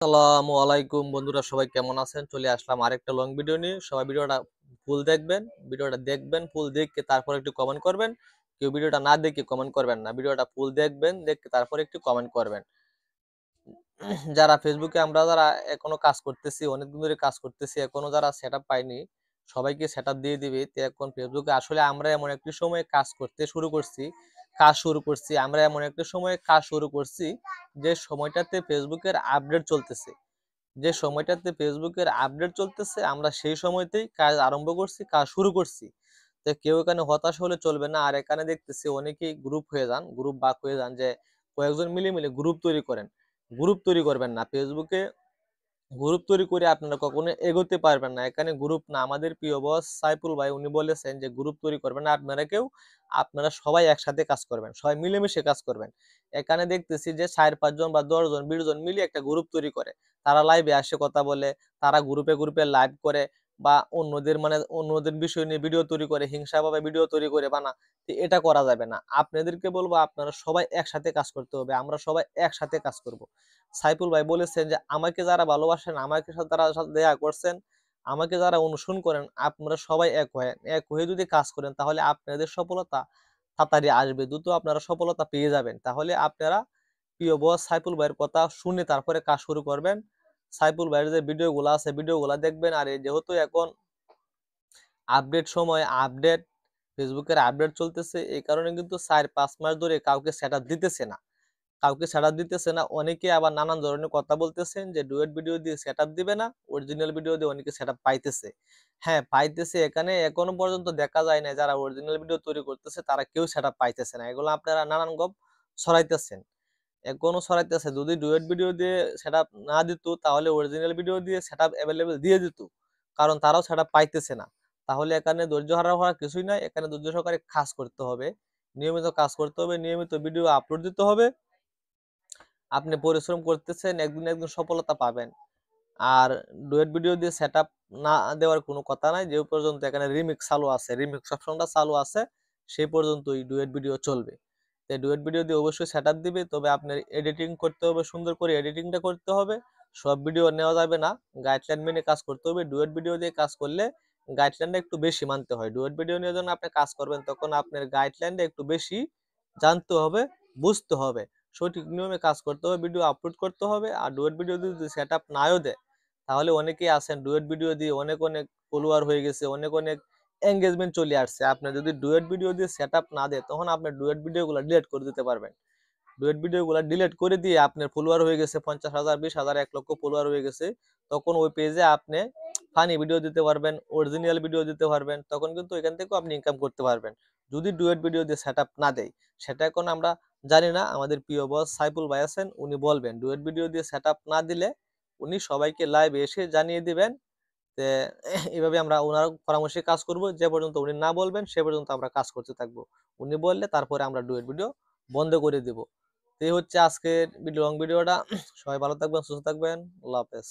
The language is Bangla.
আসসালামু আলাইকুম বন্ধুরা, সবাই কেমন আছেন? চলে আসলাম আরেকটা লং ভিডিও নিয়ে। সবাই ভিডিওটা ফুল দেখবেন। ভিডিওটা দেখবেন, ফুল দেখে তারপর একটু কমেন্ট করবেন। কেউ ভিডিওটা না দেখে কমেন্ট করবেন না। ভিডিওটা ফুল দেখবেন, দেখে তারপর একটু কমেন্ট করবেন। যারা ফেসবুকে আমরা যারা এখনো কাজ করতেছি, অনেকদিন ধরে কাজ করতেছি, এখনো যারা সেটআপ পাইনি, সবাইকে সেটআপ দিয়ে দিবে। তো এখন ফেসবুকে আসলে আমরা এমন একটি সময়ে কাজ শুরু করছি, আমরা এমন একটা সময়ে কাজ শুরু করছি যে সময়টাতে ফেসবুকের আপডেট চলতেছে। আমরা সেই সময়তেই কাজ আরম্ভ করছি, কাজ শুরু করছি। তো কেউ এখানে হতাশ হলে চলবে না। আর এখানে দেখতেছি অনেকেই গ্রুপ বাক হয়ে যান, যে কয়েকজন মিলে মিলে গ্রুপ তৈরি করেন। গ্রুপ তৈরি করবেন না ফেসবুকে। গ্রুপ তৈরি করে আপনারা কখনো এগোতে পারবেন না। এখানে গ্রুপ না, আমাদের প্রিয় বস সাইফুল ভাই উনি বলেছেন যে গ্রুপ তৈরি করবেন না আপনারা সবাই একসাথে কাজ করবেন, সবাই মিলেমিশে কাজ করবেন। এখানে দেখতেছি যে 4-5 জন বা 10 জন 20 জন মিলে একটা গ্রুপ তৈরি করে, তারা লাইভে আসে কথা বলে, তারা গ্রুপে গ্রুপে লাইভ করে, বা অন্যদের বিষয় নিয়ে ভিডিও তৈরি করে, হিংসাভাবে ভিডিও তৈরি করে বানা। তো এটা করা যাবে না। আপনাদেরকে বলবো আপনারা সবাই একসাথে কাজ করতে হবে, আমরা সবাই একসাথে কাজ করব। সাইফুল ভাই বলেছেন যে আমাকে যারা ভালোবাসেন, আমাকে যারা সাথে দেয়া করছেন, আমাকে যারা অনুসরণ করেন, আপনারা সবাই এক হয়ে যদি কাজ করেন, তাহলে আপনাদের সফলতা তাড়াতাড়ি আসবে, দ্রুত আপনারা সফলতা পেয়ে যাবেন। তাহলে আপনারা প্রিয় বস সাইফুল ভাইয়ের কথা শুনে তারপরে কাজ শুরু করবেন। সাইফুল ভাইয়ের যে ভিডিওগুলো আছে ভিডিওগুলো দেখবেন। আর এই যেহেতু এখন আপডেট ফেসবুকের আপডেট চলতেছে, এই কারণে কিন্তু 4-5 মাস ধরে কাউকে সেটআপ দিতেছে না। অনেকে আবার নানান ধরনের কথা বলতেছেন যে ডুয়েট ভিডিও দিয়ে সেটআপ দিবে না, অরিজিনাল ভিডিও দিয়ে অনেকে সেটআপ পাইতেছে। হ্যাঁ, পাইতেছে। এখানে এখনো পর্যন্ত দেখা যায় না যারা অরিজিনাল ভিডিও তৈরি করতেছে তারা কেউ সেটআপ পাইতেছে না। এগুলো আপনারা নানান ছড়াইতেছেন। এখনো ছড়াইতেছে। যদি ডুয়েট ভিডিও দিয়ে সেটআপ না দিত, তাহলে অরিজিনাল ভিডিও দিয়ে সেটআপ এভেলেবেল দিয়ে দিত। কারণ তারাও সেটআপ পাইতেছে না। তাহলে এখানে ধৈর্য হারা হওয়ার কিছুই নাই। এখানে ধৈর্য সহকারে কাজ করতে হবে। নিয়মিত কাজ করতে হবে, নিয়মিত ভিডিও আপলোড দিতে হবে। আপনি পরিশ্রম করতেছেন, একদিন না একদিন সফলতা পাবেন। আর ডুয়েট ভিডিও দিয়ে সেটআপ না দেওয়ার কোনো কথা নাই। যে পর্যন্ত এখানে রিমিক্স অপশনটা চালু আছে, সেই পর্যন্তই ডুয়েট ভিডিও চলবে। তো ডুয়েট ভিডিও দিয়ে অবশ্যই সেটআপ দিবে, তবে আপনার এডিটিং করতে হবে, সুন্দর করে এডিটিংটা করতে হবে। সব ভিডিও নেওয়া যাবে না, গাইডলাইন মেনে কাজ করতে হবে। ডুয়েট ভিডিও দিয়ে কাজ করলে গাইডলাইনটা একটু বেশি মানতে হয়। ডুয়েট ভিডিও নিয়ে যখন আপনি কাজ করবেন, তখন আপনার গাইডলাইনটা একটু বেশি জানতে হবে, বুঝতে হবে। সঠিক নিয়মে কাজ করতে হবে, ভিডিও আপলোড করতে হবে। আর ডুয়েট ভিডিও যদি সেটআপ নাও দেয়, তাহলে অনেকেই আছেন ডুয়েট ভিডিও দিয়ে অনেক অনেক ফলোয়ার হয়ে গেছে, অনেক অনেক এঙ্গেজমেন্ট চলে আসছে। আপনি যদি ডুয়েট ভিডিও দিয়ে সেটআপ না দেয়, তখন আপনি ডুয়েট ভিডিওগুলো ডিলিট করে দিতে পারবেন। ডুয়েট ভিডিওগুলো ডিলিট করে দিয়ে আপনার ফলোয়ার হয়ে গেছে 50,000, 20,000, 1 লক্ষ ফলোয়ার হয়ে গেছে, তখন ওই পেজে আপনি ফানি ভিডিও দিতে পারবেন, অরিজিনাল ভিডিও দিতে পারবেন। তখন কিন্তু এখান থেকেও আপনি ইনকাম করতে পারবেন, যদি ডুয়েট ভিডিও দিয়ে সেটআপ না দেয়। সেটা এখন আমরা জানি না, আমাদের প্রিয় বস সাইফুল ভাই আছেন, উনি বলবেন ডুয়েট ভিডিও দিয়ে সেটআপ না দিলে উনি সবাইকে লাইভে এসে জানিয়ে দিবেন। তে এভাবে আমরা উনার পরামর্শে কাজ করব। যে পর্যন্ত উনি না বলবেন সে পর্যন্ত আমরা কাজ করতে থাকবো। উনি বললে তারপরে আমরা ডুয়েট ভিডিও বন্ধ করে দিব। তো এই হচ্ছে আজকের লং ভিডিওটা। সবাই ভালো থাকবেন, সুস্থ থাকবেন। আল্লাহ হাফেজ।